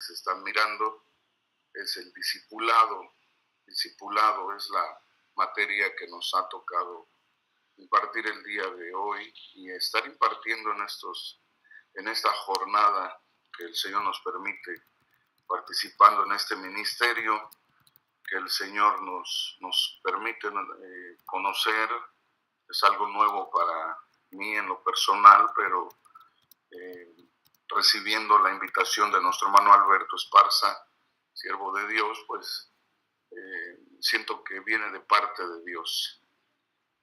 se están mirando, es el discipulado. Discipulado es la materia que nos ha tocado impartir el día de hoy y estar impartiendo en esta jornada que el Señor nos permite, participando en este ministerio que el Señor nos permite conocer. Es algo nuevo para mí en lo personal, pero recibiendo la invitación de nuestro hermano Alberto Esparza, siervo de Dios, pues siento que viene de parte de Dios,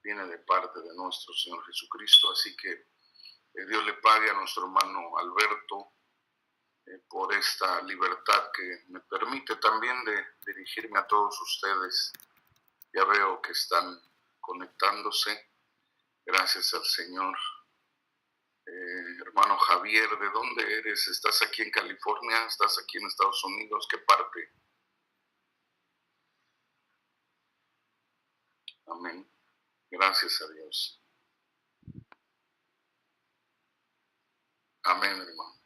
viene de parte de nuestro Señor Jesucristo, así que Dios le pague a nuestro hermano Alberto por esta libertad que me permite también de dirigirme a todos ustedes. Ya veo que están conectándose, gracias al Señor. Hermano Javier, ¿de dónde eres? ¿Estás aquí en California? ¿Estás aquí en Estados Unidos? ¿Qué parte? Amén. Gracias a Dios. Amén, hermano.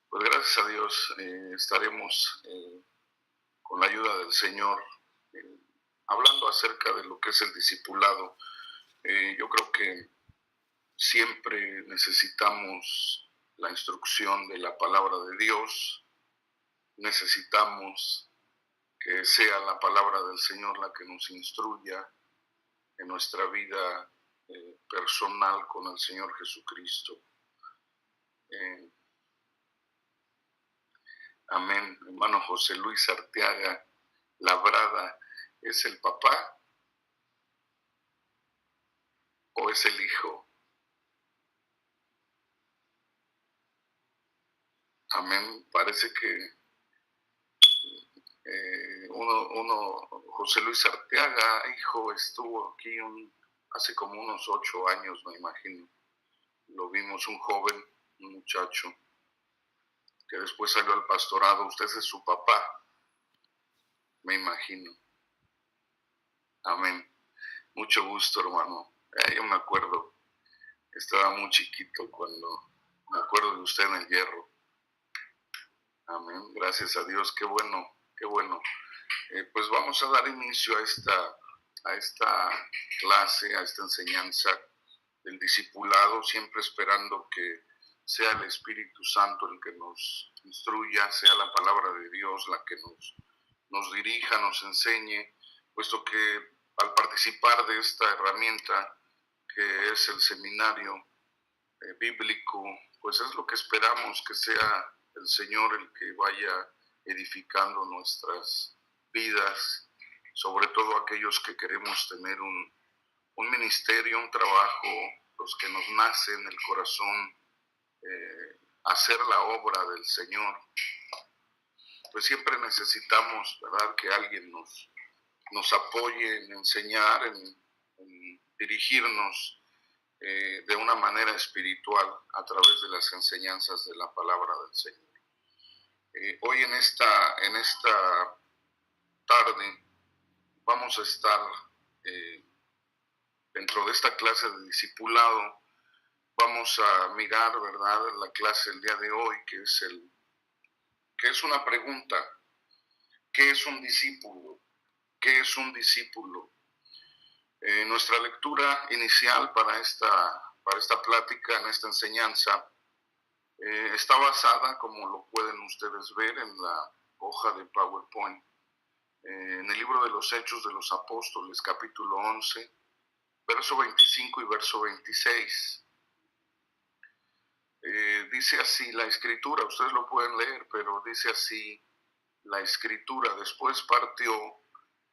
Pues gracias a Dios estaremos con la ayuda del Señor hablando acerca de lo que es el discipulado. Yo creo que siempre necesitamos la instrucción de la palabra de Dios. Necesitamos que sea la palabra del Señor la que nos instruya en nuestra vida personal con el Señor Jesucristo. Amén. Hermano José Luis Arteaga Labrada, ¿es el papá o es el hijo? Amén. Parece que José Luis Arteaga, hijo, estuvo aquí hace como unos 8 años, me imagino. Lo vimos, un joven, un muchacho, que después salió al pastorado. Usted es su papá, me imagino. Amén. Mucho gusto, hermano. Yo me acuerdo, estaba muy chiquito cuando me acuerdo de usted en el Hierro. Amén. Gracias a Dios. Qué bueno, qué bueno. Pues vamos a dar inicio a esta clase, a esta enseñanza del discipulado, siempre esperando que sea el Espíritu Santo el que nos instruya, sea la palabra de Dios la que nos dirija, nos enseñe, puesto que al participar de esta herramienta que es el seminario bíblico, pues es lo que esperamos, que sea el Señor el que vaya edificando nuestras vidas, sobre todo aquellos que queremos tener un ministerio, un trabajo, los que nos nace en el corazón hacer la obra del Señor. Pues siempre necesitamos, ¿verdad?, que alguien nos apoye en enseñar, en dirigirnos de una manera espiritual a través de las enseñanzas de la palabra del Señor. Hoy en esta tarde vamos a estar dentro de esta clase de discipulado. Vamos a mirar, ¿verdad?, la clase el día de hoy, que es una pregunta. ¿Qué es un discípulo? ¿Qué es un discípulo? Nuestra lectura inicial para esta plática, en esta enseñanza, está basada, como lo pueden ustedes ver en la hoja de PowerPoint, en el libro de los Hechos de los Apóstoles, capítulo 11, verso 25 y verso 26. Dice así la Escritura, ustedes lo pueden leer, pero dice así la Escritura: después partió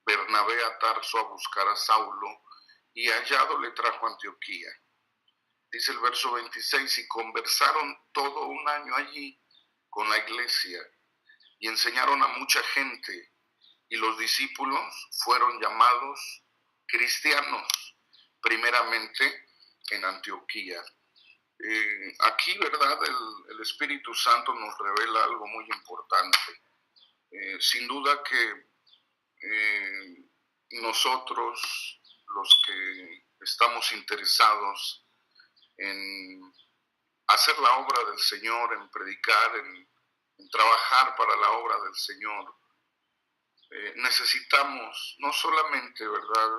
Bernabé a Tarso a buscar a Saulo, y hallado le trajo a Antioquía. Dice el verso 26, y conversaron todo un año allí con la iglesia, y enseñaron a mucha gente, y los discípulos fueron llamados cristianos, primeramente en Antioquía. Aquí, ¿verdad?, el Espíritu Santo nos revela algo muy importante. Sin duda que nosotros, los que estamos interesados en hacer la obra del Señor, en predicar, en trabajar trabajar para la obra del Señor, necesitamos no solamente, ¿verdad?,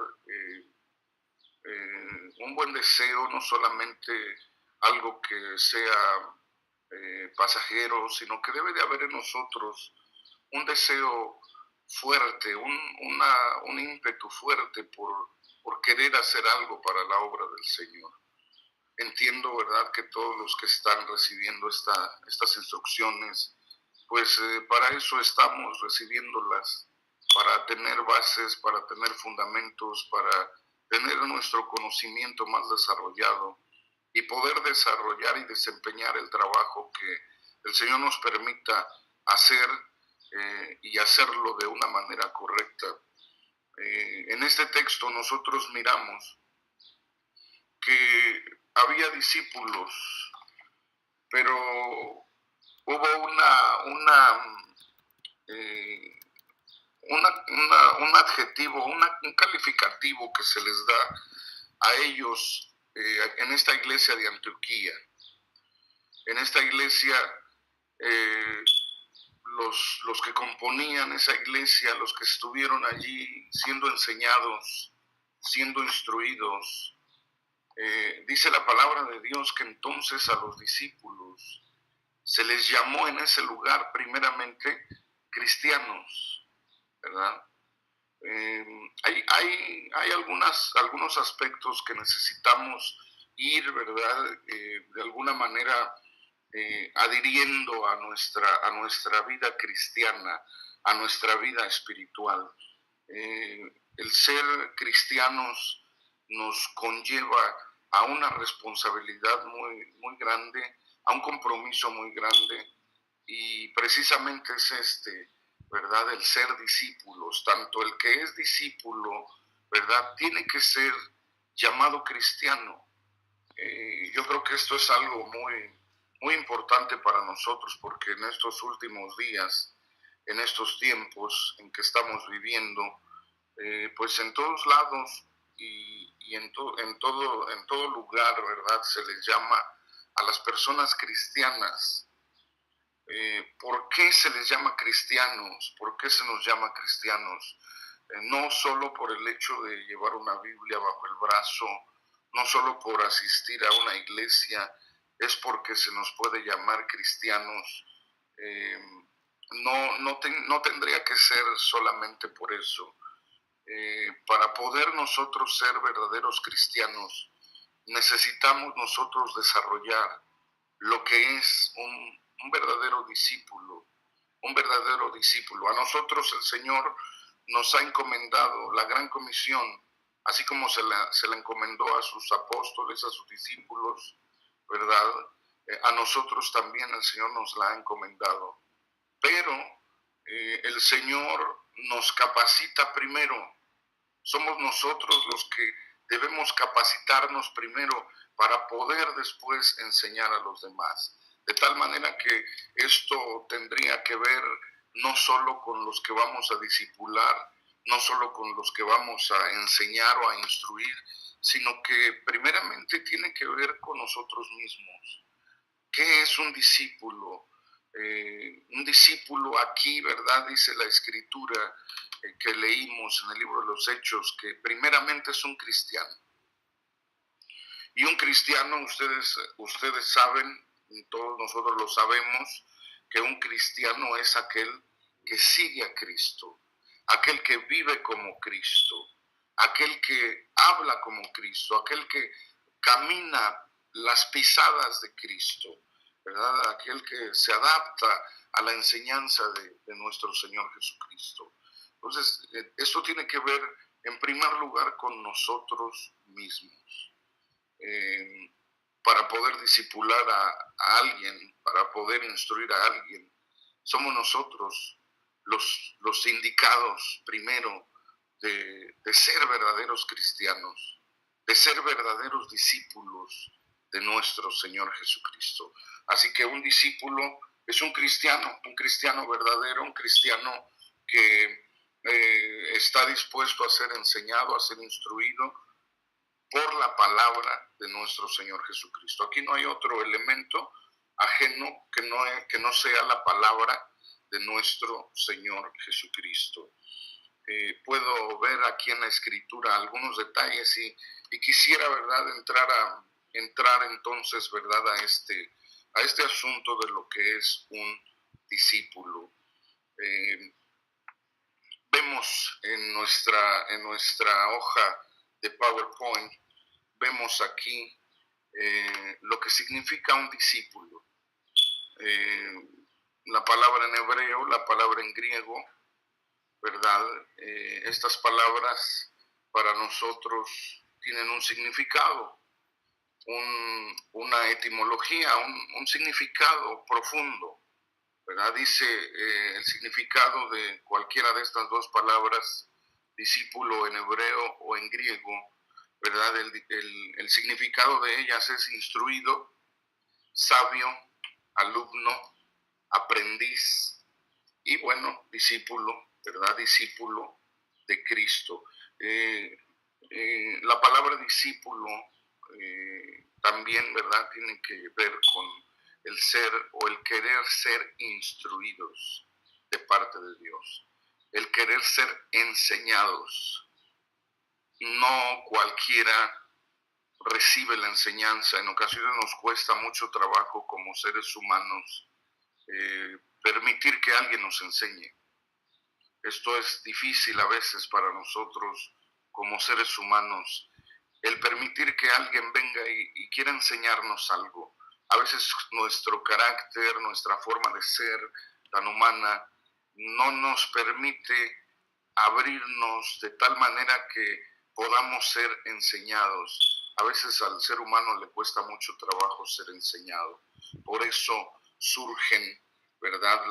un buen deseo, no solamente algo que sea pasajero, sino que debe de haber en nosotros un deseo fuerte, un ímpetu fuerte por querer hacer algo para la obra del Señor. Entiendo, ¿verdad?, que todos los que están recibiendo estas instrucciones, pues para eso estamos recibiéndolas, para tener bases, para tener fundamentos, para tener nuestro conocimiento más desarrollado y poder desarrollar y desempeñar el trabajo que el Señor nos permita hacer y hacerlo de una manera correcta. En este texto nosotros miramos que había discípulos, pero hubo un adjetivo, un calificativo que se les da a ellos en esta iglesia de Antioquía. En esta iglesia, los que componían esa iglesia, los que estuvieron allí siendo enseñados, siendo instruidos, dice la palabra de Dios que entonces a los discípulos se les llamó en ese lugar primeramente cristianos, ¿verdad? Hay algunos aspectos que necesitamos ir, ¿verdad?, de alguna manera adhiriendo a nuestra vida cristiana, a nuestra vida espiritual. El ser cristianos nos conlleva a una responsabilidad muy, muy grande, a un compromiso muy grande, y precisamente es ¿verdad?, el ser discípulos. Tanto el que es discípulo, ¿verdad?, tiene que ser llamado cristiano. Yo creo que esto es algo muy, muy importante para nosotros, porque en estos últimos días, en estos tiempos en que estamos viviendo, pues en todos lados y en todo lugar, ¿verdad?, se les llama a las personas cristianas. ¿Por qué se les llama cristianos? ¿Por qué se nos llama cristianos? No solo por el hecho de llevar una Biblia bajo el brazo, no solo por asistir a una iglesia, es porque se nos puede llamar cristianos. No tendría que ser solamente por eso. Para poder nosotros ser verdaderos cristianos, necesitamos nosotros desarrollar lo que es un verdadero discípulo, un verdadero discípulo. A nosotros el Señor nos ha encomendado la gran comisión, así como se la encomendó a sus apóstoles, a sus discípulos, ¿verdad? A nosotros también el Señor nos la ha encomendado. Pero el Señor nos capacita primero. Somos nosotros los que debemos capacitarnos primero para poder después enseñar a los demás. De tal manera que esto tendría que ver no solo con los que vamos a discipular, no solo con los que vamos a enseñar o a instruir, sino que primeramente tiene que ver con nosotros mismos. ¿Qué es un discípulo? Un discípulo aquí, ¿verdad?, dice la Escritura que leímos en el libro de los Hechos, que primeramente es un cristiano. Y un cristiano, ustedes saben, todos nosotros lo sabemos, que un cristiano es aquel que sigue a Cristo, aquel que vive como Cristo, aquel que habla como Cristo, aquel que camina las pisadas de Cristo, ¿verdad?, aquel que se adapta a la enseñanza de nuestro Señor Jesucristo. Entonces, esto tiene que ver en primer lugar con nosotros mismos. Para poder discipular a alguien, para poder instruir a alguien, somos nosotros los indicados primero de ser verdaderos cristianos, de ser verdaderos discípulos de nuestro Señor Jesucristo. Así que un discípulo es un cristiano verdadero, un cristiano que está dispuesto a ser enseñado, a ser instruido por la palabra de nuestro Señor Jesucristo. Aquí no hay otro elemento ajeno que no sea la palabra de nuestro Señor Jesucristo. Puedo ver aquí en la Escritura algunos detalles y quisiera, ¿verdad?, entrar entonces, ¿verdad?, a este asunto de lo que es un discípulo. Vemos en nuestra hoja de PowerPoint, vemos aquí lo que significa un discípulo. La palabra en hebreo, la palabra en griego, ¿verdad? Estas palabras para nosotros tienen un significado, una etimología, un significado profundo, ¿verdad? Dice el significado de cualquiera de estas dos palabras, discípulo en hebreo o en griego, ¿verdad? El significado de ellas es instruido, sabio, alumno, aprendiz y, bueno, discípulo, ¿verdad? Discípulo de Cristo. La palabra discípulo también, ¿verdad?, tiene que ver con el ser o el querer ser instruidos de parte de Dios, el querer ser enseñados. No cualquiera recibe la enseñanza. En ocasiones nos cuesta mucho trabajo como seres humanos permitir que alguien nos enseñe. Esto es difícil a veces para nosotros como seres humanos, el permitir que alguien venga y quiera enseñarnos algo. A veces nuestro carácter, nuestra forma de ser tan humana, no nos permite abrirnos de tal manera que podamos ser enseñados. A veces al ser humano le cuesta mucho trabajo ser enseñado. Por eso surgen, ¿verdad?,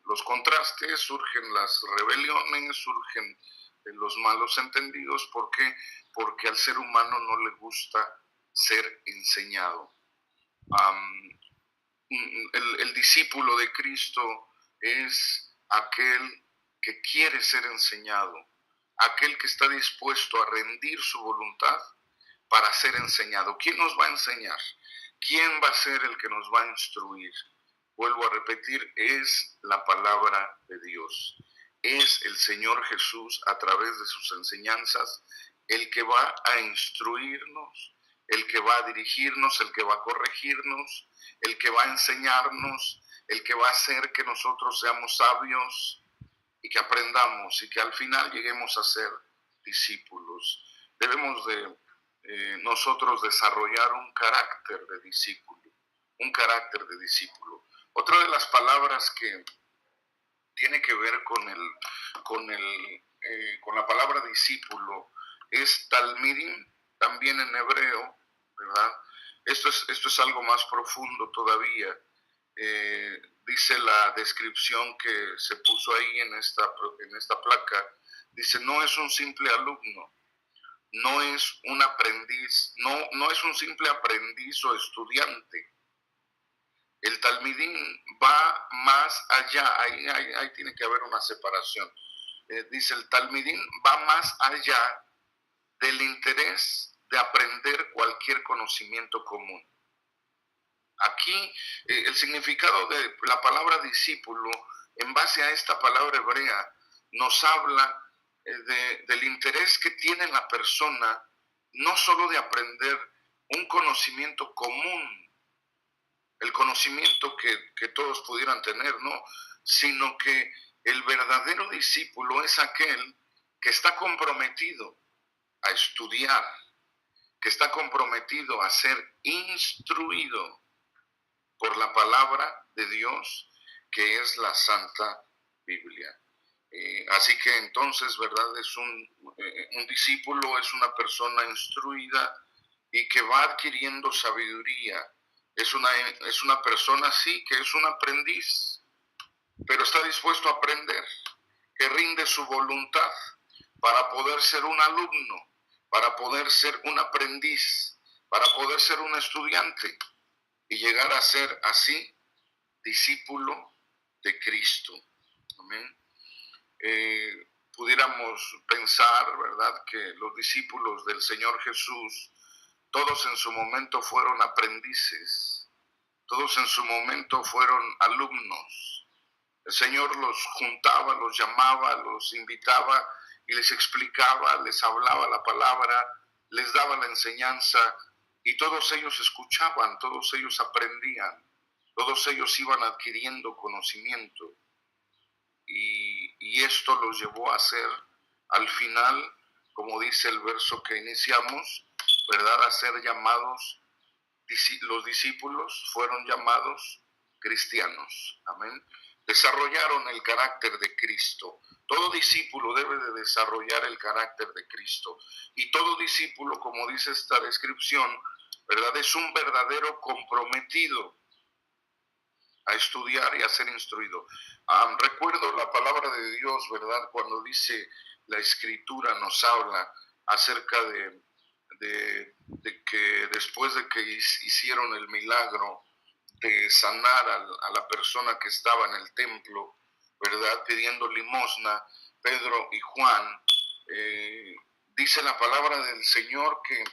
los contrastes, surgen las rebeliones, surgen los malos entendidos. ¿Por qué? Porque al ser humano no le gusta ser enseñado. El discípulo de Cristo es aquel que quiere ser enseñado, aquel que está dispuesto a rendir su voluntad para ser enseñado. ¿Quién nos va a enseñar? ¿Quién va a ser el que nos va a instruir? Vuelvo a repetir, es la palabra de Dios. Es el Señor Jesús a través de sus enseñanzas el que va a instruirnos, el que va a dirigirnos, el que va a corregirnos, el que va a enseñarnos, el que va a hacer que nosotros seamos sabios y que aprendamos y que al final lleguemos a ser discípulos. Debemos de nosotros desarrollar un carácter de discípulo, un carácter de discípulo. Otra de las palabras que tiene que ver con la palabra discípulo es talmidim, también en hebreo, ¿verdad? Esto es algo más profundo todavía. Dice la descripción que se puso ahí en esta placa, dice, no es un simple alumno, no es un aprendiz, no es un simple aprendiz o estudiante. El talmidín va más allá, ahí tiene que haber una separación. Dice, el talmidín va más allá del interés de aprender cualquier conocimiento común. Aquí el significado de la palabra discípulo, en base a esta palabra hebrea, nos habla del interés que tiene la persona, no solo de aprender un conocimiento común, el conocimiento que todos pudieran tener, ¿no?, sino que el verdadero discípulo es aquel que está comprometido a estudiar, que está comprometido a ser instruido por la palabra de Dios, que es la Santa Biblia. Así que entonces, ¿verdad?, es un discípulo, es una persona instruida y que va adquiriendo sabiduría. Es una persona, sí, que es un aprendiz, pero está dispuesto a aprender, que rinde su voluntad para poder ser un alumno, para poder ser un aprendiz, para poder ser un estudiante y llegar a ser así discípulo de Cristo. Amén. Pudiéramos pensar, ¿verdad?, que los discípulos del Señor Jesús, todos en su momento fueron aprendices. Todos en su momento fueron alumnos. El Señor los juntaba, los llamaba, los invitaba y les explicaba, les hablaba la palabra, les daba la enseñanza y todos ellos escuchaban, todos ellos aprendían, todos ellos iban adquiriendo conocimiento y esto los llevó a ser al final, como dice el verso que iniciamos, ¿verdad? A ser llamados, los discípulos fueron llamados cristianos, amén. Desarrollaron el carácter de Cristo. Todo discípulo debe de desarrollar el carácter de Cristo. Y todo discípulo, como dice esta descripción, ¿verdad? Es un verdadero comprometido a estudiar y a ser instruido. Recuerdo la palabra de Dios, ¿verdad? Cuando dice la Escritura, nos habla acerca de que después de que hicieron el milagro de sanar a la persona que estaba en el templo, ¿verdad? Pidiendo limosna, Pedro y Juan, dice la palabra del Señor que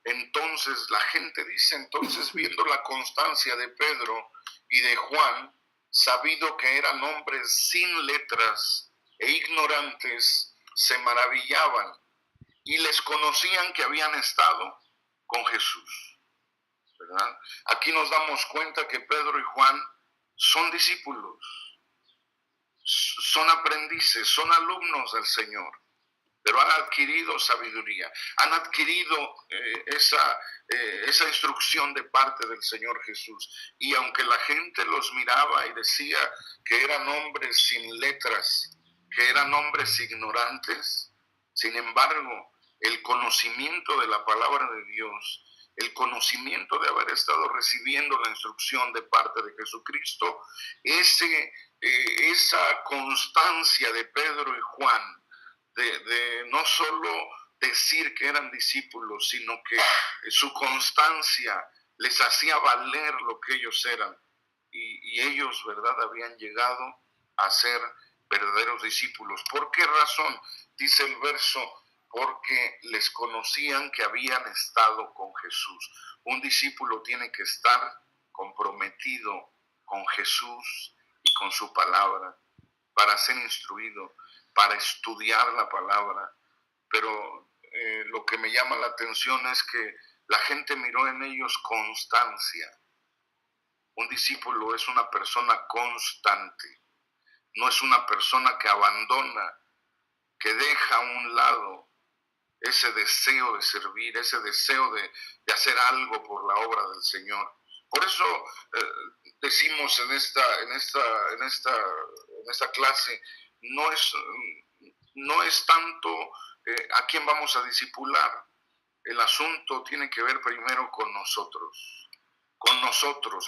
entonces la gente dice, entonces viendo la constancia de Pedro y de Juan, sabido que eran hombres sin letras e ignorantes, se maravillaban y les conocían que habían estado con Jesús, ¿verdad? Aquí nos damos cuenta que Pedro y Juan son discípulos, son aprendices, son alumnos del Señor, pero han adquirido sabiduría, han adquirido esa instrucción de parte del Señor Jesús. Y aunque la gente los miraba y decía que eran hombres sin letras, que eran hombres ignorantes, sin embargo, el conocimiento de la palabra de Dios, el conocimiento de haber estado recibiendo la instrucción de parte de Jesucristo, esa constancia de Pedro y Juan, de no solo decir que eran discípulos, sino que su constancia les hacía valer lo que ellos eran. Y ellos, ¿verdad?, habían llegado a ser verdaderos discípulos. ¿Por qué razón? Dice el verso, porque les conocían que habían estado con Jesús. Un discípulo tiene que estar comprometido con Jesús y con su palabra para ser instruido, para estudiar la palabra. Pero lo que me llama la atención es que la gente miró en ellos constancia. Un discípulo es una persona constante, no es una persona que abandona, que deja a un lado ese deseo de servir, ese deseo de hacer algo por la obra del Señor. Por eso decimos en esta clase, no es tanto a quién vamos a discipular. El asunto tiene que ver primero con nosotros,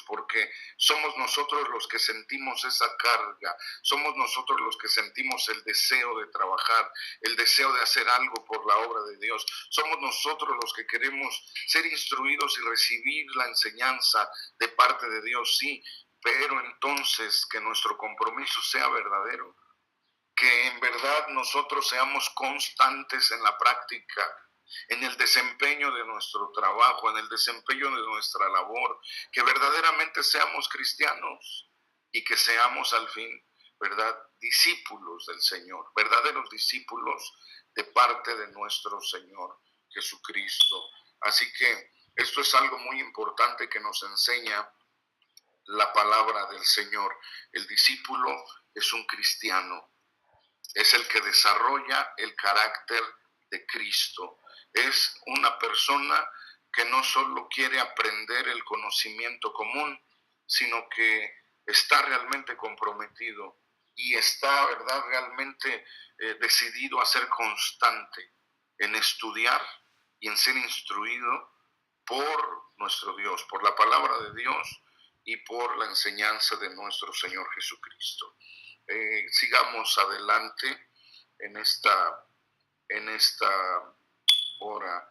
porque somos nosotros los que sentimos esa carga, somos nosotros los que sentimos el deseo de trabajar, el deseo de hacer algo por la obra de Dios, somos nosotros los que queremos ser instruidos y recibir la enseñanza de parte de Dios, sí, pero entonces que nuestro compromiso sea verdadero, que en verdad nosotros seamos constantes en la práctica, en el desempeño de nuestro trabajo, en el desempeño de nuestra labor, que verdaderamente seamos cristianos y que seamos al fin, ¿verdad?, discípulos del Señor, verdaderos discípulos de parte de nuestro Señor Jesucristo. Así que esto es algo muy importante que nos enseña la palabra del Señor. El discípulo es un cristiano, es el que desarrolla el carácter de Cristo. Es una persona que no solo quiere aprender el conocimiento común, sino que está realmente comprometido y está, ¿verdad?, realmente decidido a ser constante en estudiar y en ser instruido por nuestro Dios, por la palabra de Dios y por la enseñanza de nuestro Señor Jesucristo. Sigamos adelante en esta hora.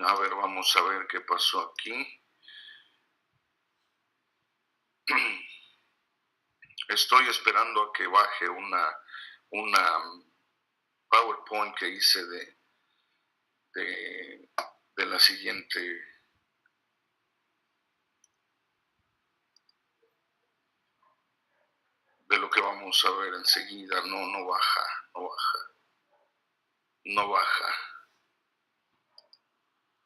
A ver, vamos a ver qué pasó aquí. Estoy esperando a que baje una PowerPoint que hice de la siguiente, de lo que vamos a ver enseguida. No baja.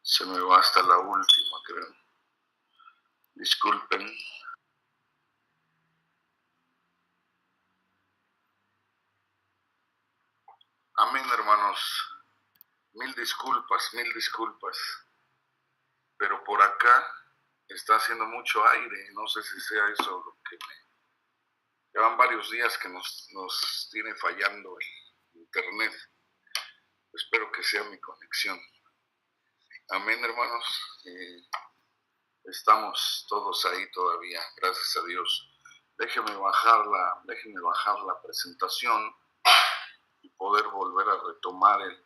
Se me va hasta la última, creo. Disculpen. Amén, hermanos. Mil disculpas. Pero por acá está haciendo mucho aire. No sé si sea eso lo que llevan varios días que nos tiene fallando el internet. Espero que sea mi conexión. Amén, hermanos. Estamos todos ahí todavía, gracias a Dios. Déjenme bajar la presentación y poder volver a retomar el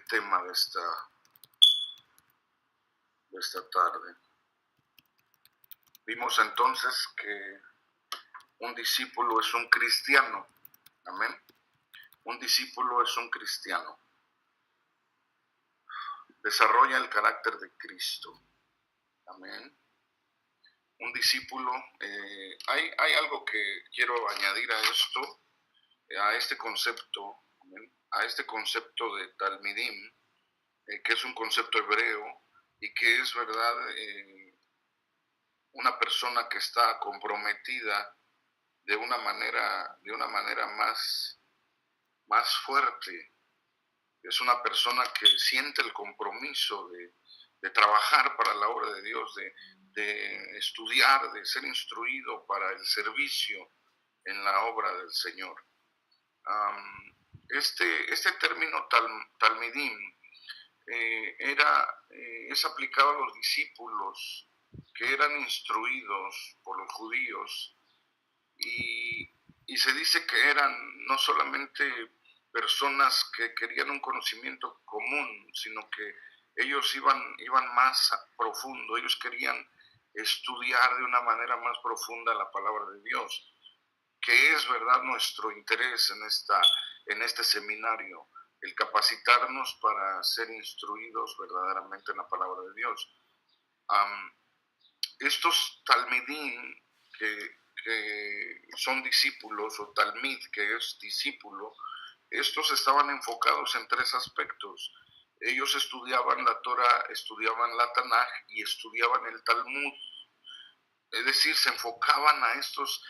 tema de esta tarde. Vimos entonces que un discípulo es un cristiano. Amén. Un discípulo es un cristiano. Desarrolla el carácter de Cristo. Amén. Un discípulo, hay algo que quiero añadir a esto, a este concepto, a este concepto de Talmidim, que es un concepto hebreo y que es, verdad, una persona que está comprometida de una manera más fuerte. Es una persona que siente el compromiso de trabajar para la obra de Dios, de estudiar, de ser instruido para el servicio en la obra del Señor. Este término Talmidim es aplicado a los discípulos que eran instruidos por los judíos y se dice que eran no solamente personas que querían un conocimiento común, sino que ellos iban más profundo, ellos querían estudiar de una manera más profunda la palabra de Dios, que es, verdad, nuestro interés en este seminario, el capacitarnos para ser instruidos verdaderamente en la palabra de Dios. Estos talmidim que son discípulos, o talmid, que es discípulo, estos estaban enfocados en tres aspectos. Ellos estudiaban la Torah, estudiaban la Tanaj y estudiaban el Talmud. Es decir, se enfocaban a estos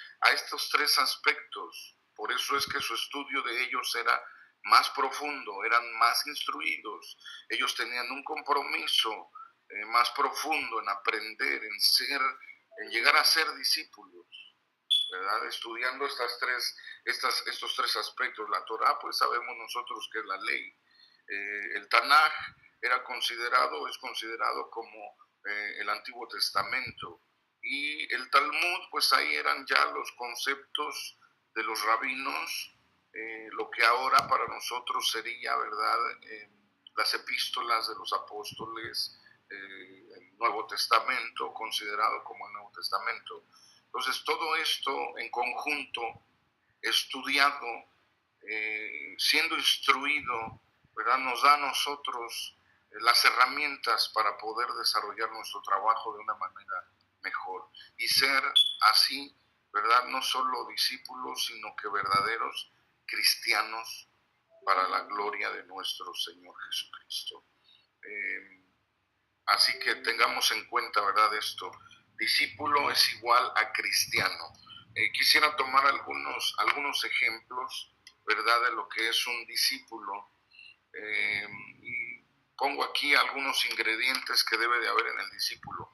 tres aspectos. Por eso es que su estudio de ellos era más profundo, eran más instruidos. Ellos tenían un compromiso más profundo en aprender, en llegar a ser discípulos, ¿verdad? Estudiando estos tres aspectos. La Torah, pues sabemos nosotros que es la ley. El Tanaj es considerado como el Antiguo Testamento. Y el Talmud, pues ahí eran ya los conceptos de los rabinos, lo que ahora para nosotros sería, ¿verdad?, las epístolas de los apóstoles, el Nuevo Testamento, considerado como el Nuevo Testamento. Entonces, todo esto en conjunto, estudiado, siendo instruido, ¿verdad?, nos da a nosotros las herramientas para poder desarrollar nuestro trabajo de una manera mejor y ser así, ¿verdad?, no solo discípulos, sino que verdaderos cristianos para la gloria de nuestro Señor Jesucristo. Así que tengamos en cuenta, ¿verdad?, esto. Discípulo es igual a cristiano. Quisiera tomar algunos ejemplos, ¿verdad?, de lo que es un discípulo. Y pongo aquí algunos ingredientes que debe de haber en el discípulo.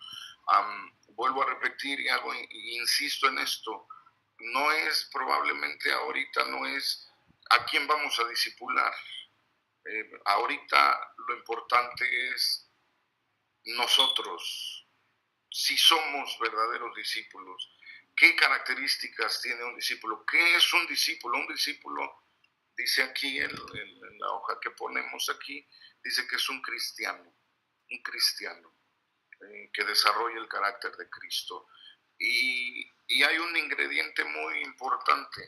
Vuelvo a repetir y insisto en esto. Probablemente ahorita no es a quién vamos a discipular. Ahorita lo importante es nosotros, si somos verdaderos discípulos. ¿Qué características tiene un discípulo? ¿Qué es un discípulo? Un discípulo, dice aquí en la hoja que ponemos aquí, dice que es un cristiano que desarrolla el carácter de Cristo. Y hay un ingrediente muy importante.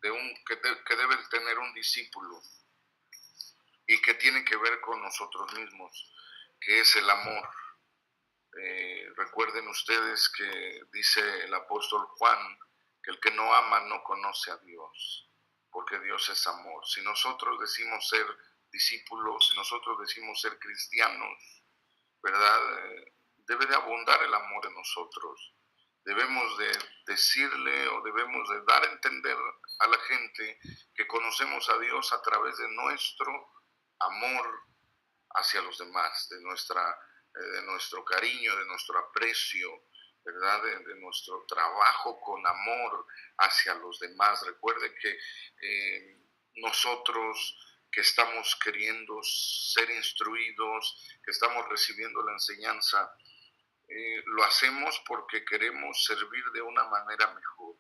que debe tener un discípulo y que tiene que ver con nosotros mismos, que es el amor. Recuerden ustedes que dice el apóstol Juan que el que no ama no conoce a Dios, porque Dios es amor. Si nosotros decimos ser discípulos, si nosotros decimos ser cristianos, ¿verdad? Debe de abundar el amor en nosotros. Debemos de decirle o debemos de dar a entender a la gente que conocemos a Dios a través de nuestro amor hacia los demás, de nuestro cariño, de nuestro aprecio, ¿verdad? De nuestro trabajo con amor hacia los demás. Recuerde que nosotros que estamos queriendo ser instruidos, que estamos recibiendo la enseñanza, lo hacemos porque queremos servir de una manera mejor.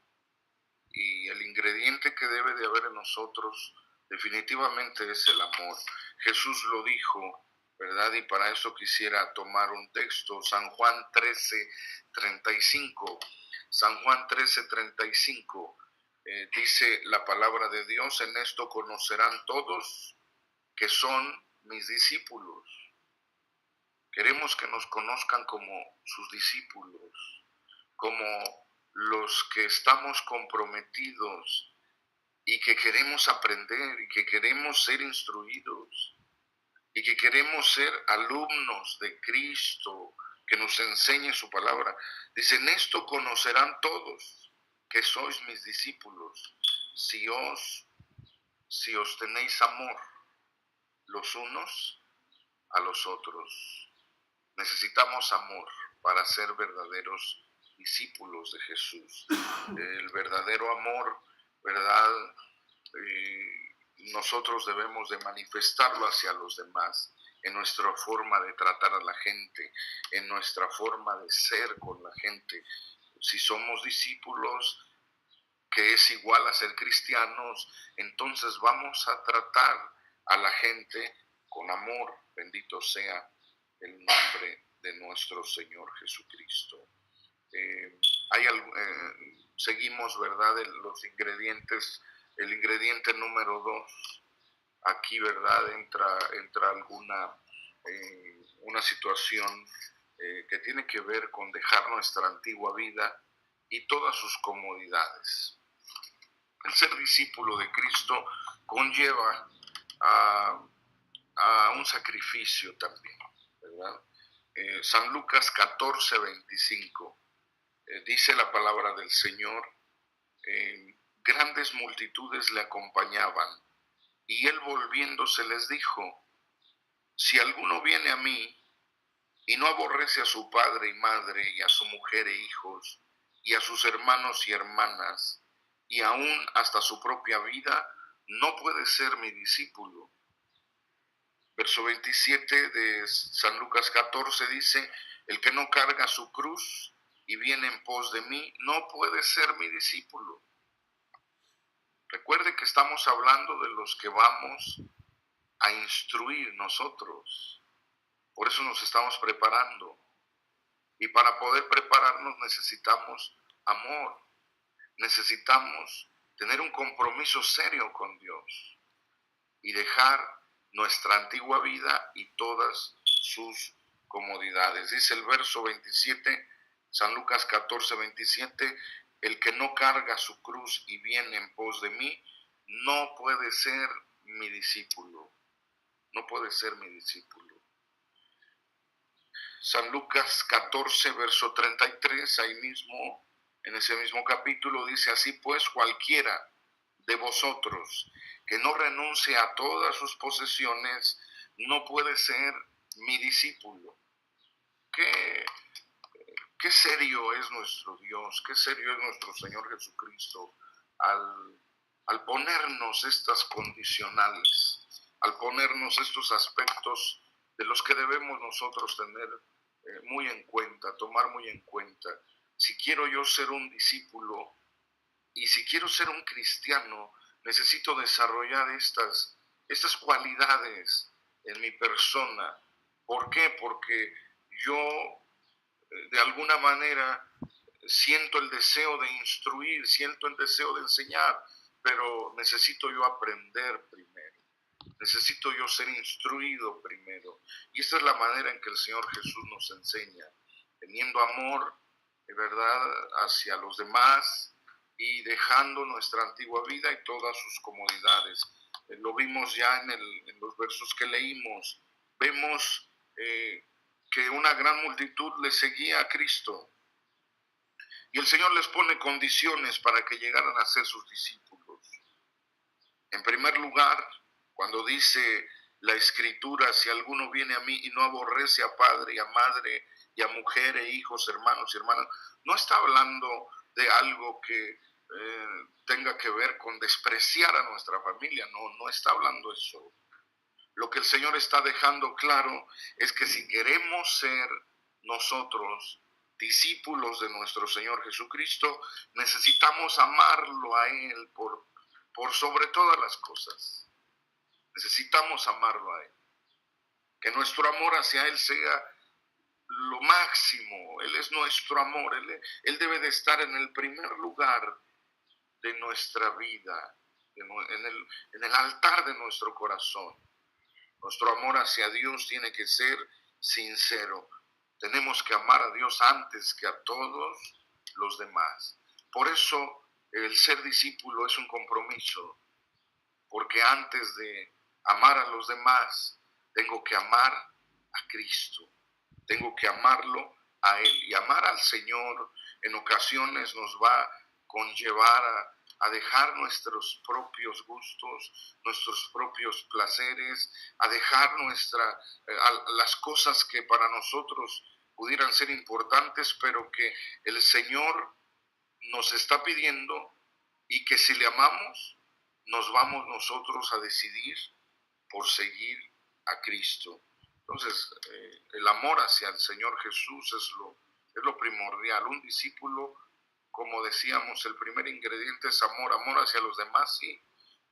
Y el ingrediente que debe de haber en nosotros definitivamente es el amor. Jesús lo dijo, ¿verdad? Y para eso quisiera tomar un texto, San Juan 13:35. San Juan 13:35 dice la palabra de Dios: en esto conocerán todos que son mis discípulos. Queremos que nos conozcan como sus discípulos, como los que estamos comprometidos y que queremos aprender y que queremos ser instruidos y que queremos ser alumnos de Cristo, que nos enseñe su palabra. Dice: en esto conocerán todos que sois mis discípulos, si os tenéis amor los unos a los otros. Necesitamos amor para ser verdaderos discípulos de Jesús. El verdadero amor, ¿verdad? Nosotros debemos de manifestarlo hacia los demás, en nuestra forma de tratar a la gente, en nuestra forma de ser con la gente. Si somos discípulos, que es igual a ser cristianos, entonces vamos a tratar a la gente con amor. Bendito sea el nombre de nuestro Señor Jesucristo. Seguimos, ¿verdad? Los ingredientes. El ingrediente número 2, aquí, ¿verdad? Entra una situación que tiene que ver con dejar nuestra antigua vida y todas sus comodidades. El ser discípulo de Cristo conlleva a un sacrificio también, ¿verdad? San Lucas 14:25 dice la palabra del Señor: grandes multitudes le acompañaban, y él volviéndose les dijo: si alguno viene a mí y no aborrece a su padre y madre, y a su mujer e hijos, y a sus hermanos y hermanas, y aún hasta su propia vida, no puede ser mi discípulo. Verso 27 de San Lucas 14 dice: el que no carga su cruz y viene en pos de mí, no puede ser mi discípulo. Recuerde que estamos hablando de los que vamos a instruir nosotros. Por eso nos estamos preparando. Y para poder prepararnos necesitamos amor. Necesitamos tener un compromiso serio con Dios y dejar nuestra antigua vida y todas sus comodidades. Dice el verso 27, San Lucas 14:27, el que no carga su cruz y viene en pos de mí, no puede ser mi discípulo. No puede ser mi discípulo. San Lucas 14, verso 33, ahí mismo, en ese mismo capítulo, dice: así pues, cualquiera de vosotros que no renuncie a todas sus posesiones, no puede ser mi discípulo. Qué serio es nuestro Dios, qué serio es nuestro Señor Jesucristo al ponernos estas condicionales, al ponernos estos aspectos de los que debemos nosotros tener muy en cuenta, tomar muy en cuenta. Si quiero yo ser un discípulo y si quiero ser un cristiano, necesito desarrollar estas cualidades en mi persona. ¿Por qué? Porque yo de alguna manera siento el deseo de instruir, siento el deseo de enseñar, pero necesito yo aprender primero. Necesito yo ser instruido primero. Y esta es la manera en que el Señor Jesús nos enseña, teniendo amor, de verdad, hacia los demás y dejando nuestra antigua vida y todas sus comodidades. Lo vimos ya en los versos que leímos. Vemos que una gran multitud le seguía a Cristo. Y el Señor les pone condiciones para que llegaran a ser sus discípulos. En primer lugar, cuando dice la Escritura, si alguno viene a mí y no aborrece a padre y a madre y a mujer e hijos, hermanos y hermanas, no está hablando de algo que tenga que ver con despreciar a nuestra familia, no está hablando eso. Lo que el Señor está dejando claro es que si queremos ser nosotros discípulos de nuestro Señor Jesucristo, necesitamos amarlo a Él por sobre todas las cosas. Necesitamos amarlo a Él. Que nuestro amor hacia Él sea lo máximo. Él es nuestro amor. Él debe de estar en el primer lugar de nuestra vida, en el altar de nuestro corazón. Nuestro amor hacia Dios tiene que ser sincero. Tenemos que amar a Dios antes que a todos los demás. Por eso el ser discípulo es un compromiso, porque antes de amar a los demás, tengo que amar a Cristo. Tengo que amarlo a Él. Y amar al Señor en ocasiones nos va a conllevar a dejar nuestros propios gustos, nuestros propios placeres, a dejar las cosas que para nosotros pudieran ser importantes, pero que el Señor nos está pidiendo y que si le amamos, nos vamos nosotros a decidir por seguir a Cristo. Entonces, el amor hacia el Señor Jesús es lo primordial. Un discípulo, como decíamos, el primer ingrediente es amor hacia los demás, sí,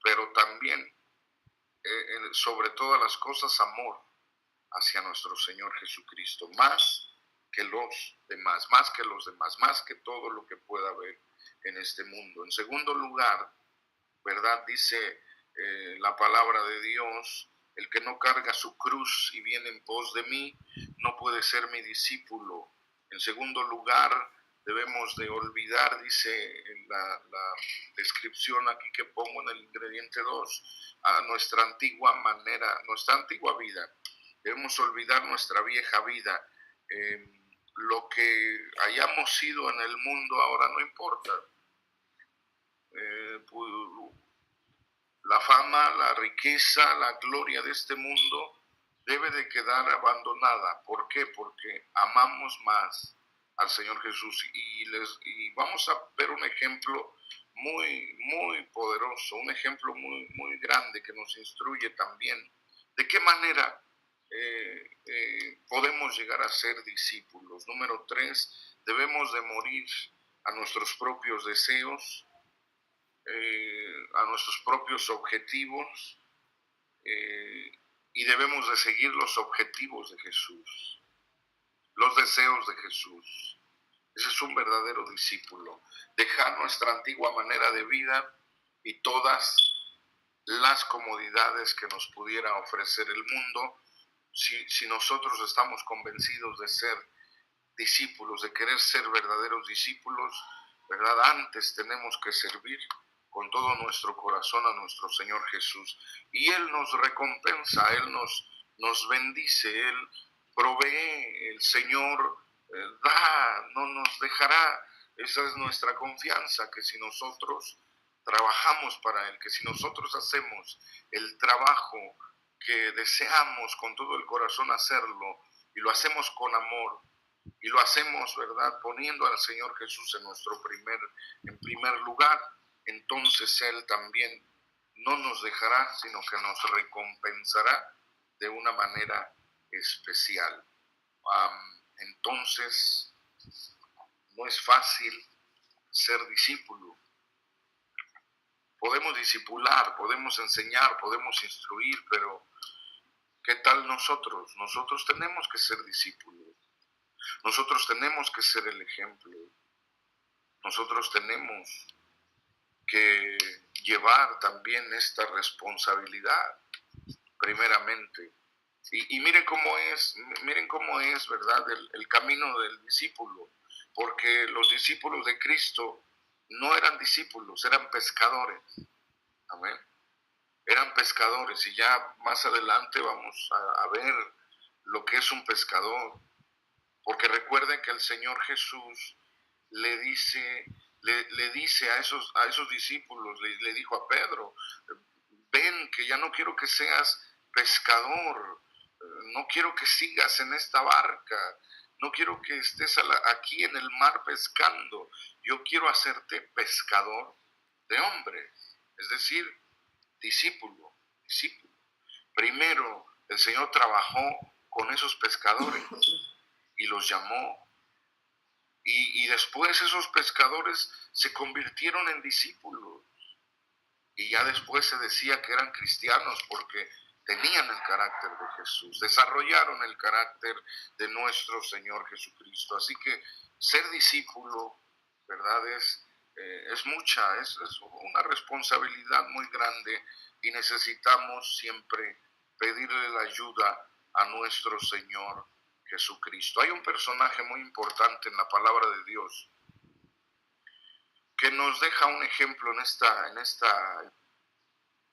pero también, sobre todas las cosas, amor hacia nuestro Señor Jesucristo, más que los demás, más que todo lo que pueda haber en este mundo. En segundo lugar, ¿verdad? Dice la palabra de Dios, el que no carga su cruz y viene en pos de mí, no puede ser mi discípulo. En segundo lugar, debemos de olvidar, dice la descripción aquí que pongo en el ingrediente 2, a nuestra antigua manera, nuestra antigua vida. Debemos olvidar nuestra vieja vida. Lo que hayamos sido en el mundo ahora no importa. La fama, la riqueza, la gloria de este mundo debe de quedar abandonada. ¿Por qué? Porque amamos más al Señor Jesús. Y vamos a ver un ejemplo muy, muy poderoso, un ejemplo muy, muy grande que nos instruye también de qué manera podemos llegar a ser discípulos. Número 3, debemos de morir a nuestros propios deseos, a nuestros propios objetivos, y debemos de seguir los objetivos de Jesús, los deseos de Jesús. Ese es un verdadero discípulo. Dejar nuestra antigua manera de vida y todas las comodidades que nos pudiera ofrecer el mundo, si nosotros estamos convencidos de ser discípulos, de querer ser verdaderos discípulos, ¿verdad? Antes tenemos que servir con todo nuestro corazón a nuestro Señor Jesús. Y Él nos recompensa, Él nos bendice, Él provee, el Señor da, no nos dejará. Esa es nuestra confianza, que si nosotros trabajamos para Él, que si nosotros hacemos el trabajo que deseamos con todo el corazón hacerlo, y lo hacemos con amor, y lo hacemos, ¿verdad?, poniendo al Señor Jesús en primer lugar, entonces Él también no nos dejará, sino que nos recompensará de una manera especial. Entonces, no es fácil ser discípulo. Podemos discipular, podemos enseñar, podemos instruir, pero ¿qué tal nosotros? Nosotros tenemos que ser discípulos. Nosotros tenemos que ser el ejemplo. Nosotros tenemos que llevar también esta responsabilidad, primeramente. Y miren cómo es, ¿verdad? El camino del discípulo, porque los discípulos de Cristo no eran discípulos, eran pescadores. Amén. Eran pescadores, y ya más adelante vamos a ver lo que es un pescador, porque recuerden que el Señor Jesús le dice a esos discípulos, le dijo a Pedro: ven, que ya no quiero que seas pescador, no quiero que sigas en esta barca, no quiero que estés aquí en el mar pescando, yo quiero hacerte pescador de hombres, es decir, discípulo. Primero el Señor trabajó con esos pescadores y los llamó, y después esos pescadores se convirtieron en discípulos, y ya después se decía que eran cristianos porque tenían el carácter de Jesús, desarrollaron el carácter de nuestro Señor Jesucristo. Así que ser discípulo, ¿verdad? Es una responsabilidad muy grande, y necesitamos siempre pedirle la ayuda a nuestro Señor Jesucristo. Hay un personaje muy importante en la palabra de Dios que nos deja un ejemplo en esta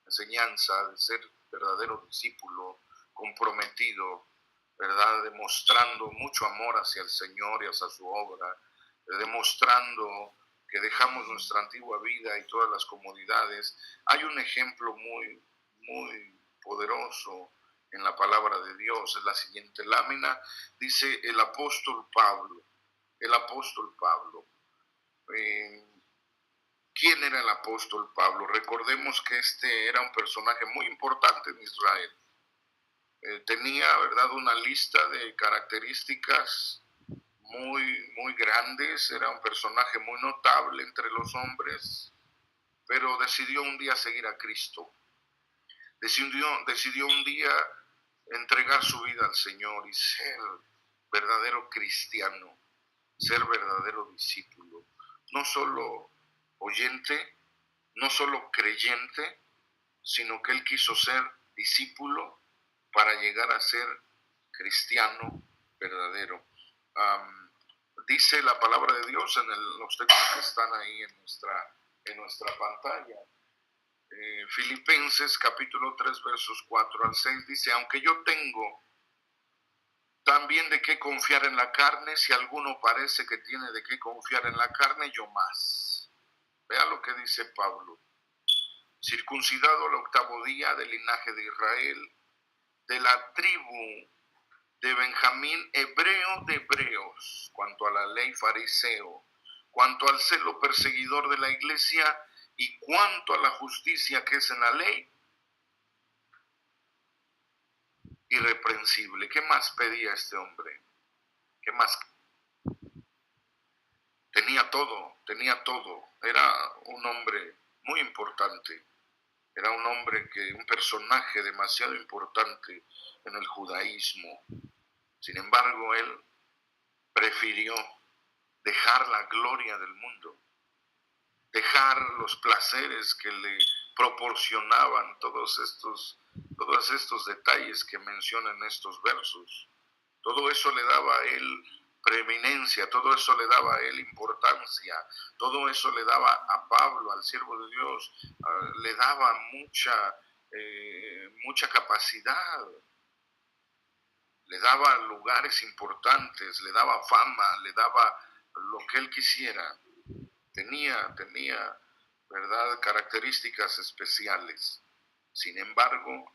enseñanza de ser verdadero discípulo, comprometido, ¿verdad? Demostrando mucho amor hacia el Señor y hacia su obra, demostrando que dejamos nuestra antigua vida y todas las comodidades. Hay un ejemplo muy, muy poderoso en la palabra de Dios. En la siguiente lámina dice el apóstol Pablo. ¿Quién era el apóstol Pablo? Recordemos que este era un personaje muy importante en Israel. Tenía, ¿verdad?, una lista de características muy, muy grandes. Era un personaje muy notable entre los hombres, pero decidió un día seguir a Cristo. Decidió un día entregar su vida al Señor y ser verdadero cristiano, ser verdadero discípulo. No solo oyente, no solo creyente, sino que él quiso ser discípulo para llegar a ser cristiano verdadero. Dice la palabra de Dios en los textos que están ahí en nuestra pantalla. Filipenses capítulo 3 versos 4 al 6 dice: aunque yo tengo también de qué confiar en la carne, si alguno parece que tiene de qué confiar en la carne, yo más. Vea lo que dice Pablo: circuncidado al 8º día, del linaje de Israel, de la tribu de Benjamín, hebreo de hebreos, cuanto a la ley fariseo, cuanto al celo perseguidor de la iglesia, y cuanto a la justicia que es en la ley, irreprensible. ¿Qué más pedía este hombre? ¿Qué más? Tenía todo. Era un hombre muy importante. Era un personaje demasiado importante en el judaísmo. Sin embargo, él prefirió dejar la gloria del mundo, dejar los placeres que le proporcionaban todos estos detalles que mencionan estos versos. Todo eso le daba a él preeminencia, todo eso le daba a él importancia, todo eso le daba a Pablo, al siervo de Dios, le daba mucha capacidad, le daba lugares importantes, le daba fama, le daba lo que él quisiera. Tenía, ¿verdad?, características especiales. Sin embargo,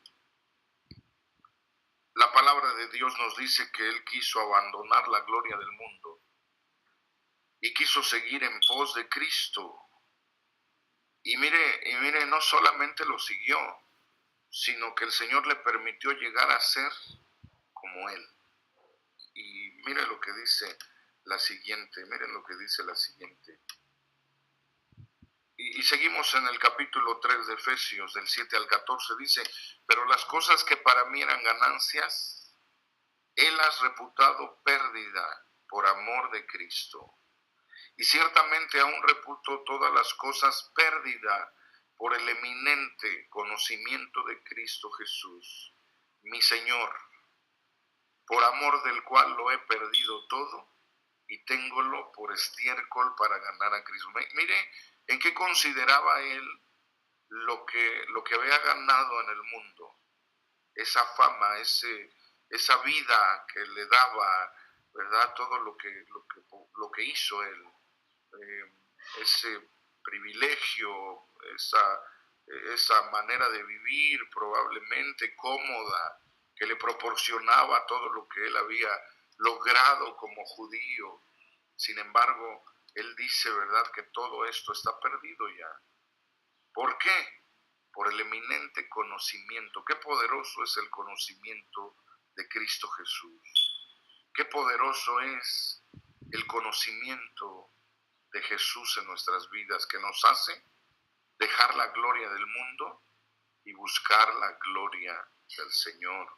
la palabra de Dios nos dice que él quiso abandonar la gloria del mundo y quiso seguir en pos de Cristo. Y mire, no solamente lo siguió, sino que el Señor le permitió llegar a ser como él. Y miren lo que dice la siguiente. Y seguimos en el capítulo 3 de Efesios, del 7 al 14, dice: pero las cosas que para mí eran ganancias, él las ha reputado pérdida por amor de Cristo. Y ciertamente aún reputo todas las cosas pérdida por el eminente conocimiento de Cristo Jesús, mi Señor, por amor del cual lo he perdido todo y téngolo por estiércol para ganar a Cristo. Mire en qué consideraba él lo que había ganado en el mundo, esa fama, esa vida que le daba, ¿verdad? Todo lo que hizo él, ese privilegio, esa manera de vivir probablemente cómoda, que le proporcionaba todo lo que él había logrado como judío. Sin embargo, él dice, ¿verdad?, que todo esto está perdido ya. ¿Por qué? Por el eminente conocimiento. Qué poderoso es el conocimiento de Cristo Jesús. Qué poderoso es el conocimiento de Jesús en nuestras vidas, que nos hace dejar la gloria del mundo y buscar la gloria del Señor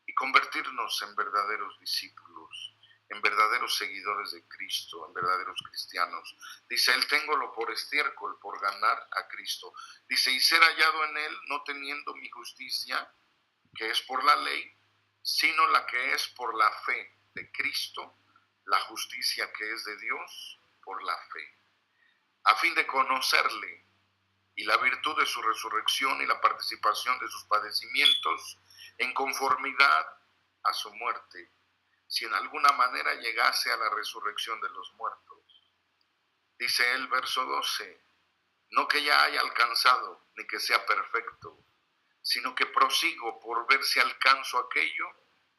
y convertirnos en verdaderos discípulos, en verdaderos seguidores de Cristo, en verdaderos cristianos. Dice, él téngolo por estiércol, por ganar a Cristo. Dice, y ser hallado en él, no teniendo mi justicia, que es por la ley, sino la que es por la fe de Cristo, la justicia que es de Dios por la fe, a fin de conocerle y la virtud de su resurrección y la participación de sus padecimientos en conformidad a su muerte, si en alguna manera llegase a la resurrección de los muertos. Dice el verso 12, no que ya haya alcanzado, ni que sea perfecto, sino que prosigo por ver si alcanzo aquello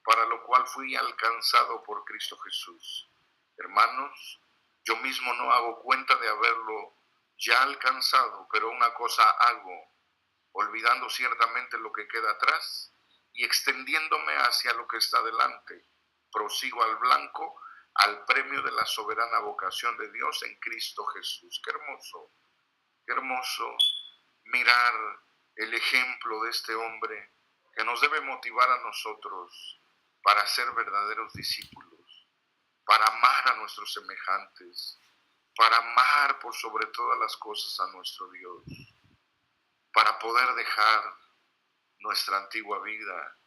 para lo cual fui alcanzado por Cristo Jesús. Hermanos, yo mismo no hago cuenta de haberlo ya alcanzado, pero una cosa hago, olvidando ciertamente lo que queda atrás y extendiéndome hacia lo que está delante, prosigo al blanco, al premio de la soberana vocación de Dios en Cristo Jesús. Qué hermoso mirar el ejemplo de este hombre que nos debe motivar a nosotros para ser verdaderos discípulos, para amar a nuestros semejantes, para amar por sobre todas las cosas a nuestro Dios, para poder dejar nuestra antigua vida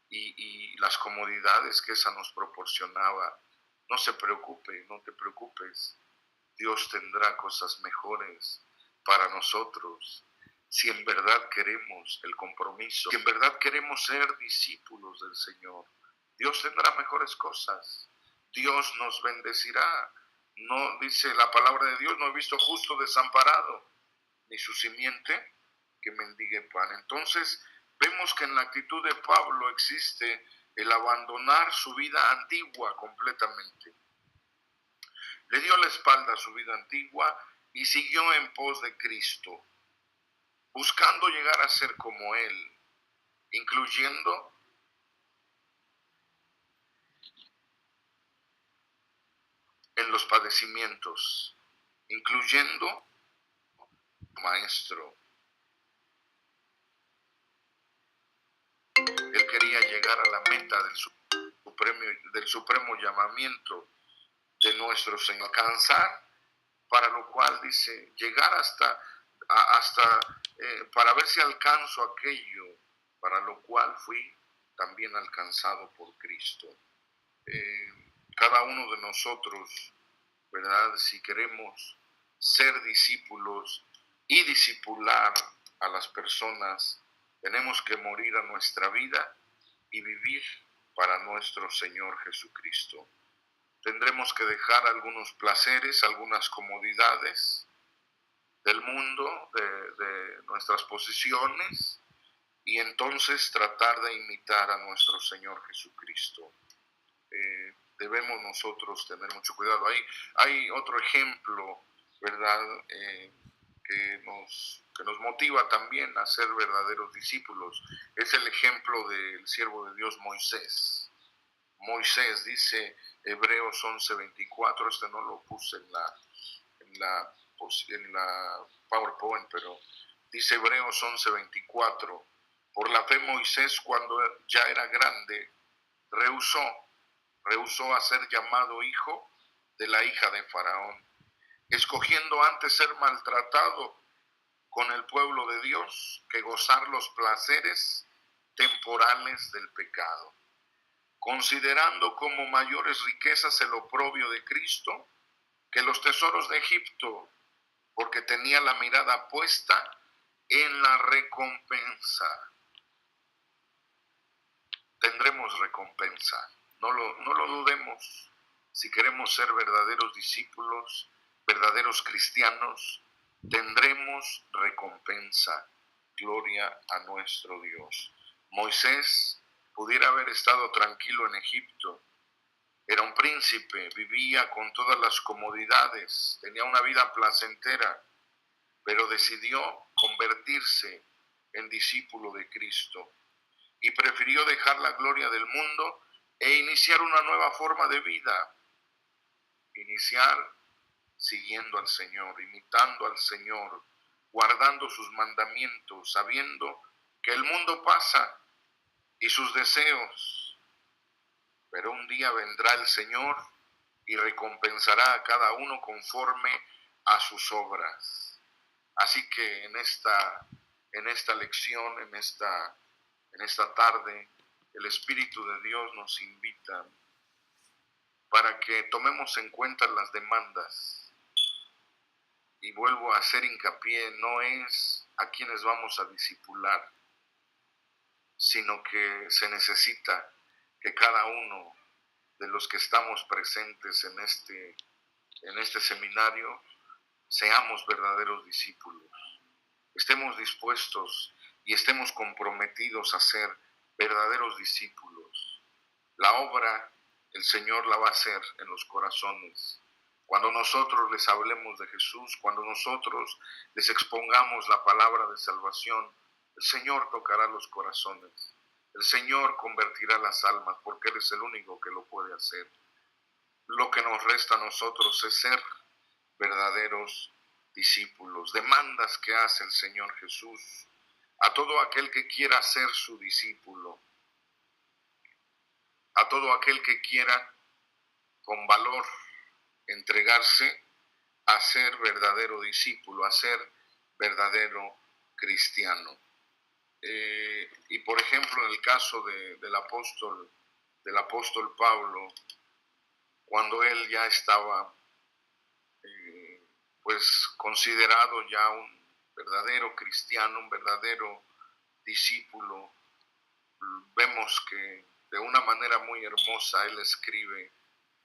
y las comodidades que esa nos proporcionaba. No se preocupe, no te preocupes. Dios tendrá cosas mejores para nosotros si en verdad queremos el compromiso, si en verdad queremos ser discípulos del Señor. Dios tendrá mejores cosas. Dios nos bendecirá. No dice la palabra de Dios, no he visto justo desamparado, ni su simiente que mendigue pan. Entonces vemos que en la actitud de Pablo existe el abandonar su vida antigua completamente. Le dio la espalda a su vida antigua y siguió en pos de Cristo, buscando llegar a ser como Él, incluyendo en los padecimientos, incluyendo Maestro. Él quería llegar a la meta del supremo llamamiento de nuestro Señor, alcanzar, para lo cual dice, llegar hasta para ver si alcanzo aquello para lo cual fui también alcanzado por Cristo. Cada uno de nosotros, ¿verdad?, si queremos ser discípulos y discipular a las personas, tenemos que morir a nuestra vida y vivir para nuestro Señor Jesucristo. Tendremos que dejar algunos placeres, algunas comodidades del mundo, de nuestras posiciones, y entonces tratar de imitar a nuestro Señor Jesucristo. Debemos nosotros tener mucho cuidado. Hay otro ejemplo, ¿verdad?, que nos motiva también a ser verdaderos discípulos. Es el ejemplo del siervo de Dios Moisés. Moisés, dice Hebreos 11:24, este no lo puse en la PowerPoint, pero dice Hebreos 11:24, por la fe Moisés, cuando ya era grande, rehusó a ser llamado hijo de la hija de Faraón, escogiendo antes ser maltratado con el pueblo de Dios que gozar los placeres temporales del pecado, considerando como mayores riquezas el oprobio de Cristo que los tesoros de Egipto, porque tenía la mirada puesta en la recompensa. Tendremos recompensa, no lo dudemos. Si queremos ser verdaderos discípulos, verdaderos cristianos, tendremos recompensa. Gloria a nuestro Dios. Moisés pudiera haber estado tranquilo en Egipto. Era un príncipe, vivía con todas las comodidades, tenía una vida placentera, pero decidió convertirse en discípulo de Cristo y prefirió dejar la gloria del mundo e iniciar una nueva forma de vida. Iniciar siguiendo al Señor, imitando al Señor, guardando sus mandamientos, sabiendo que el mundo pasa y sus deseos, pero un día vendrá el Señor y recompensará a cada uno conforme a sus obras. Así que en esta lección, en esta tarde, el Espíritu de Dios nos invita para que tomemos en cuenta las demandas. Y vuelvo a hacer hincapié, no es a quienes vamos a discipular, sino que se necesita que cada uno de los que estamos presentes en este seminario seamos verdaderos discípulos. Estemos dispuestos y estemos comprometidos a ser verdaderos discípulos. La obra el Señor la va a hacer en los corazones. Cuando nosotros les hablemos de Jesús, cuando nosotros les expongamos la palabra de salvación, el Señor tocará los corazones. El Señor convertirá las almas porque Él es el único que lo puede hacer. Lo que nos resta a nosotros es ser verdaderos discípulos. Demandas que hace el Señor Jesús a todo aquel que quiera ser su discípulo, a todo aquel que quiera con valor entregarse a ser verdadero discípulo, a ser verdadero cristiano. Y por ejemplo, en el caso del apóstol Pablo, cuando él ya estaba pues considerado ya un verdadero cristiano, un verdadero discípulo, vemos que de una manera muy hermosa él escribe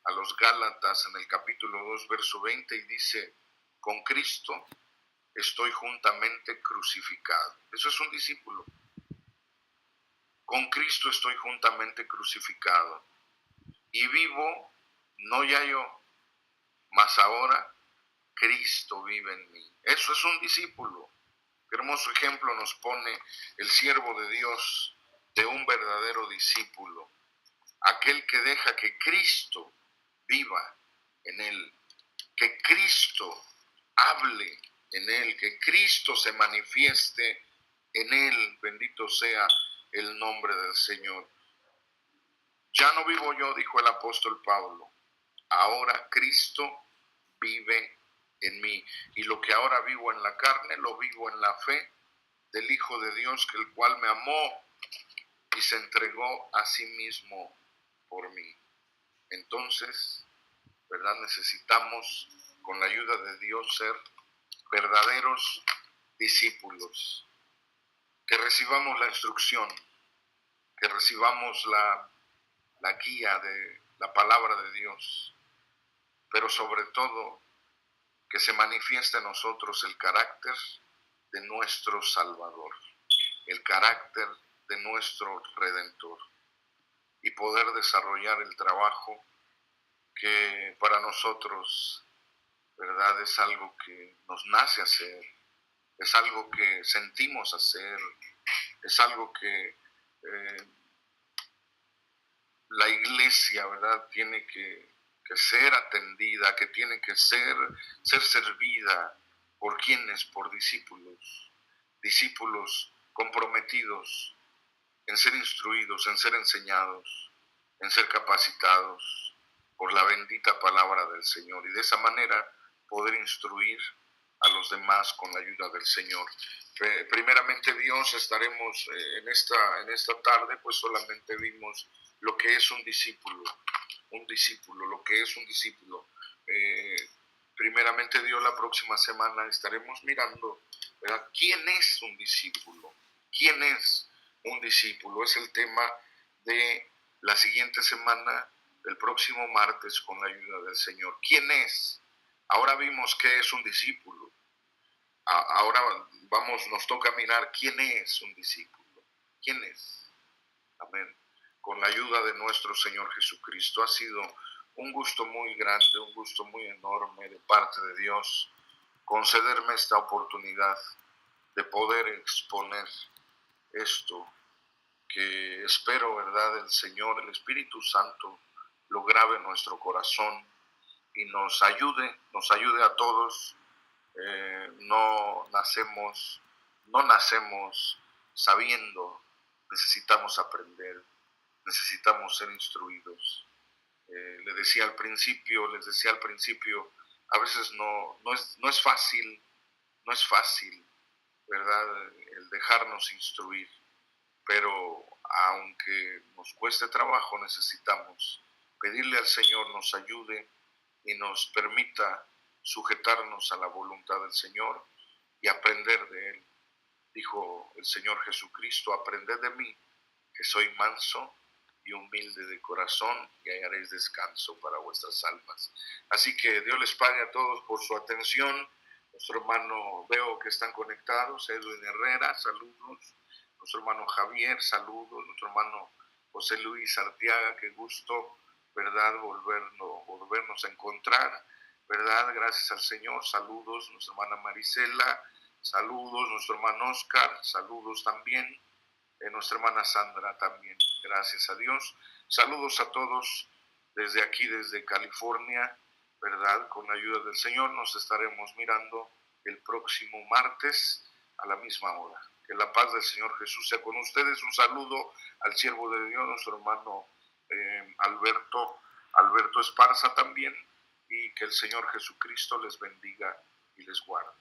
a los Gálatas en el capítulo 2, verso 20, y dice: con Cristo estoy juntamente crucificado. Eso es un discípulo. Con Cristo estoy juntamente crucificado. Y vivo, no ya yo, mas ahora Cristo vive en mí. Eso es un discípulo. Qué hermoso ejemplo nos pone el siervo de Dios de un verdadero discípulo. Aquel que deja que Cristo viva en él, que Cristo hable en él, que Cristo se manifieste en él. Bendito sea el nombre del Señor. Ya no vivo yo, dijo el apóstol Pablo, ahora Cristo vive en mí. Y lo que ahora vivo en la carne, lo vivo en la fe del Hijo de Dios, que el cual me amó y se entregó a sí mismo por mí. Entonces, ¿verdad? Necesitamos, con la ayuda de Dios, ser verdaderos discípulos. Que recibamos la instrucción, que recibamos la guía de la palabra de Dios, pero sobre todo que se manifieste en nosotros el carácter de nuestro Salvador, el carácter de nuestro Redentor, y poder desarrollar el trabajo que para nosotros, ¿verdad?, es algo que nos nace hacer, es algo que sentimos hacer, es algo que la iglesia, ¿verdad?, tiene que ser atendida, que tiene que ser servida. ¿Por quiénes? Por discípulos. Discípulos comprometidos en ser instruidos, en ser enseñados, en ser capacitados por la bendita palabra del Señor. Y de esa manera poder instruir, a los demás con la ayuda del Señor. Primeramente Dios, estaremos en esta tarde, pues solamente vimos lo que es un discípulo, lo que es un discípulo. Primeramente Dios, la próxima semana estaremos mirando, ¿verdad?, ¿quién es un discípulo? ¿Quién es un discípulo? Es el tema de la siguiente semana, del próximo martes, con la ayuda del Señor. ¿Quién es? Ahora vimos qué es un discípulo. Ahora nos toca mirar quién es un discípulo. ¿Quién es? Amén. Con la ayuda de nuestro Señor Jesucristo. Ha sido un gusto muy grande, un gusto muy enorme de parte de Dios concederme esta oportunidad de poder exponer esto que espero, ¿verdad?, el Señor, el Espíritu Santo, lo grabe en nuestro corazón y nos ayude a todos. No nacemos sabiendo, necesitamos aprender, necesitamos ser instruidos. Les decía al principio, a veces no es fácil, ¿verdad?, el dejarnos instruir, pero aunque nos cueste trabajo, necesitamos pedirle al Señor nos ayude y nos permita sujetarnos a la voluntad del Señor y aprender de Él. Dijo el Señor Jesucristo: aprended de mí, que soy manso y humilde de corazón, y hallaréis descanso para vuestras almas. Así que Dios les pague a todos por su atención. Nuestro hermano, veo que están conectados, Edwin Herrera, saludos. Nuestro hermano Javier, saludos. Nuestro hermano José Luis Arteaga, qué gusto, ¿verdad?, volvernos a encontrar, ¿verdad? Gracias al Señor, saludos. Nuestra hermana Marisela, saludos. Nuestro hermano Oscar, saludos también. Nuestra hermana Sandra también, gracias a Dios. Saludos a todos desde aquí, desde California, ¿verdad? Con la ayuda del Señor nos estaremos mirando el próximo martes a la misma hora. Que la paz del Señor Jesús sea con ustedes. Un saludo al siervo de Dios, nuestro hermano Alberto Esparza también, y que el Señor Jesucristo les bendiga y les guarde.